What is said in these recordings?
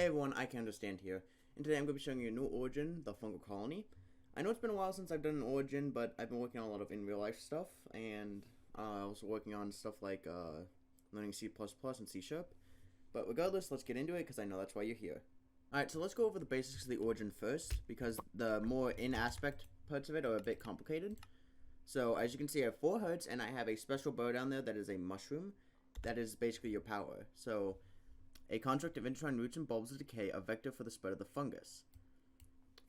everyone, I Can Understand here, and today I'm going to be showing you a new origin, the Fungal Colony. I know it's been a while since I've done an origin, but I've been working on a lot of in real life stuff, and also working on stuff like learning C++ and C#. But regardless, let's get into it, because I know that's why you're here. Alright, so let's go over the basics of the origin first, because the more in-aspect parts of it are a bit complicated. So, as you can see, I have 4 hertz, and I have a special bow down there that is a mushroom. That is basically your power. So, a construct of intertwined roots and bulbs of decay, a vector for the spread of the fungus.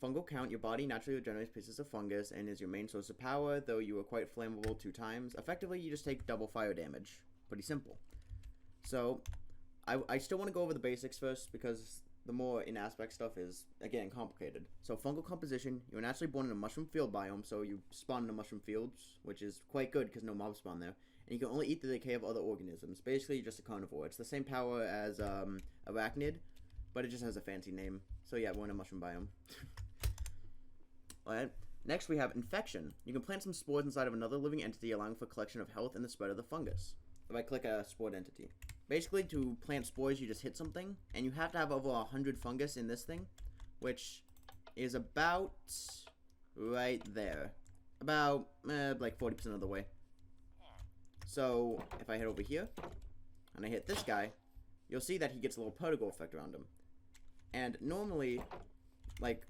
Fungal count, your body naturally regenerates pieces of fungus and is your main source of power, though you are quite flammable 2 times. Effectively, you just take double fire damage. Pretty simple. So, I still want to go over the basics first, because the more in-aspect stuff is, again, complicated. So, fungal composition, you were naturally born in a mushroom field biome, so you spawn in the mushroom fields, which is quite good, because no mobs spawn there. And you can only eat the decay of other organisms. Basically, you're just a carnivore. It's the same power as arachnid, but it just has a fancy name. So yeah, we're in a mushroom biome. Alright. Next, we have infection. You can plant some spores inside of another living entity, allowing for collection of health and the spread of the fungus. If I click a spored entity. Basically, to plant spores, you just hit something, and you have to have over 100 fungus in this thing, which is about right there. About, like 40% of the way. So, if I hit over here, and I hit this guy, you'll see that he gets a little particle effect around him. And normally, like,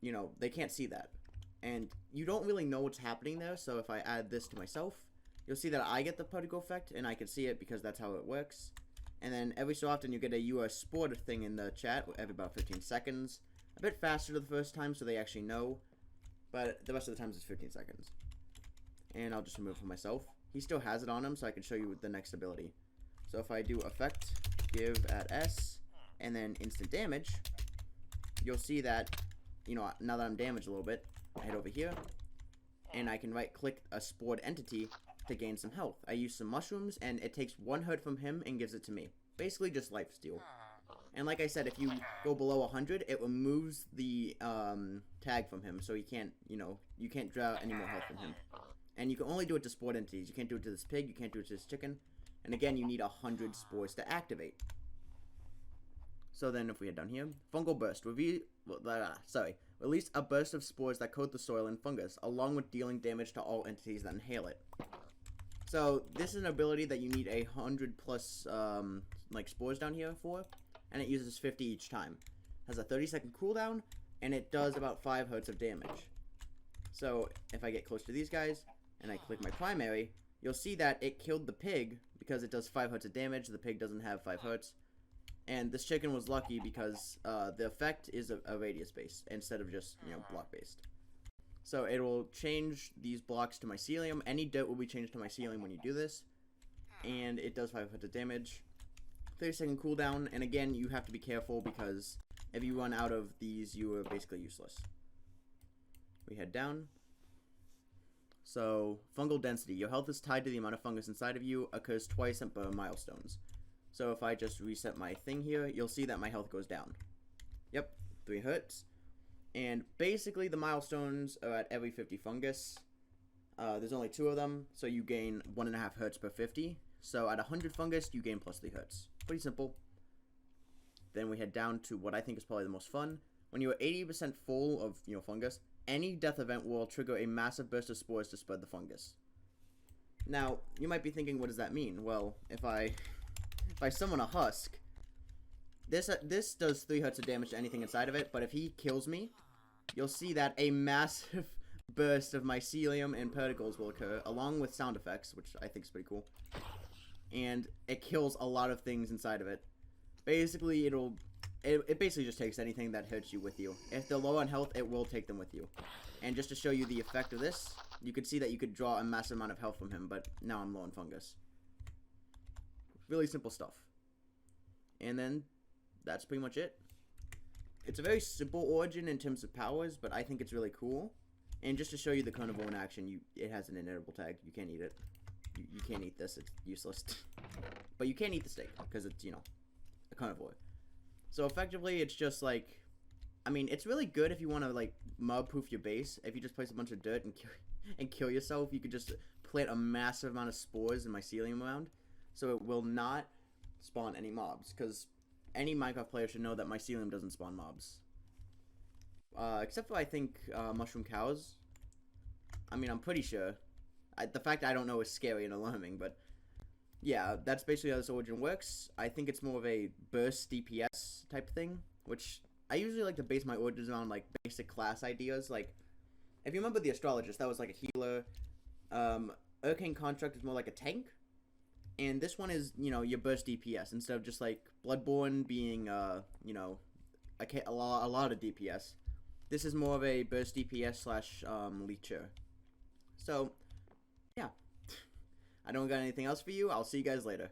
you know, they can't see that. And you don't really know what's happening there, so if I add this to myself, you'll see that I get the particle effect, and I can see it because that's how it works. And then every so often you get a US sport thing in the chat every about 15 seconds. A bit faster the first time, so they actually know. But the rest of the times it's 15 seconds. And I'll just remove it for myself. He still has it on him, so I can show you the next ability. So if I do effect, give at S, and then instant damage, you'll see that, you know, now that I'm damaged a little bit, I head over here, and I can right-click a spored entity to gain some health. I use some mushrooms, and it takes 1 hurt from him and gives it to me. Basically just lifesteal. And like I said, if you go below 100, it removes the tag from him, so he can't, you know, you can't draw any more health from him. And you can only do it to spored entities. You can't do it to this pig, you can't do it to this chicken. And again, you need 100 spores to activate. So then if we head down here, Fungal Burst. Release a burst of spores that coat the soil and fungus, along with dealing damage to all entities that inhale it. So this is an ability that you need 100 plus like spores down here for, and it uses 50 each time. Has a 30-second cooldown, and it does about 5 hertz of damage. So if I get close to these guys, and I click my primary, you'll see that it killed the pig because it does 5 hertz of damage. The pig doesn't have 5 hertz. And this chicken was lucky because the effect is a radius based instead of just, you know, block based. So it will change these blocks to mycelium. Any dirt will be changed to mycelium when you do this. And it does 5 hertz of damage. 30-second cooldown. And again, you have to be careful because if you run out of these, you are basically useless. We head down. So, Fungal Density. Your health is tied to the amount of fungus inside of you, occurs twice at milestones. So if I just reset my thing here, you'll see that my health goes down. Yep, 3 hertz. And basically the milestones are at every 50 fungus. There's only 2 of them, so you gain 1.5 hertz per 50. So at 100 fungus, you gain plus 3 hertz. Pretty simple. Then we head down to what I think is probably the most fun. When you are 80% full of, you know, fungus, any death event will trigger a massive burst of spores to spread the fungus. Now, you might be thinking, what does that mean? Well, if I summon a husk, this does 3 hertz of damage to anything inside of it, but if he kills me, you'll see that a massive burst of mycelium and particles will occur, along with sound effects, which I think is pretty cool. And it kills a lot of things inside of it. Basically, it basically just takes anything that hurts you with you. If they're low on health, it will take them with you. And just to show you the effect of this, you could see that you could draw a massive amount of health from him, but now I'm low on fungus. Really simple stuff. And then, that's pretty much it. It's a very simple origin in terms of powers, but I think it's really cool. And just to show you the carnivore in action, it has an inedible tag. You can't eat it. You can't eat this, it's useless. But you can eat the steak, because it's, you know, a carnivore. So effectively, it's just like, I mean, it's really good if you want to, like, mob-proof your base. If you just place a bunch of dirt and kill yourself, you could just plant a massive amount of spores and mycelium around. So it will not spawn any mobs, because any Minecraft player should know that mycelium doesn't spawn mobs. Except for, I think, mushroom cows. I mean, I'm pretty sure. The fact I don't know is scary and alarming, but yeah, that's basically how this origin works. I think it's more of a burst DPS type thing, which I usually like to base my origins on, like, basic class ideas. Like, if you remember the Astrologist, that was like a healer. Arcane Construct is more like a tank. And this one is, you know, your burst DPS, instead of just, like, Bloodborne being, you know, a lot of DPS. This is more of a burst DPS slash, leecher. So, yeah. I don't got anything else for you. I'll see you guys later.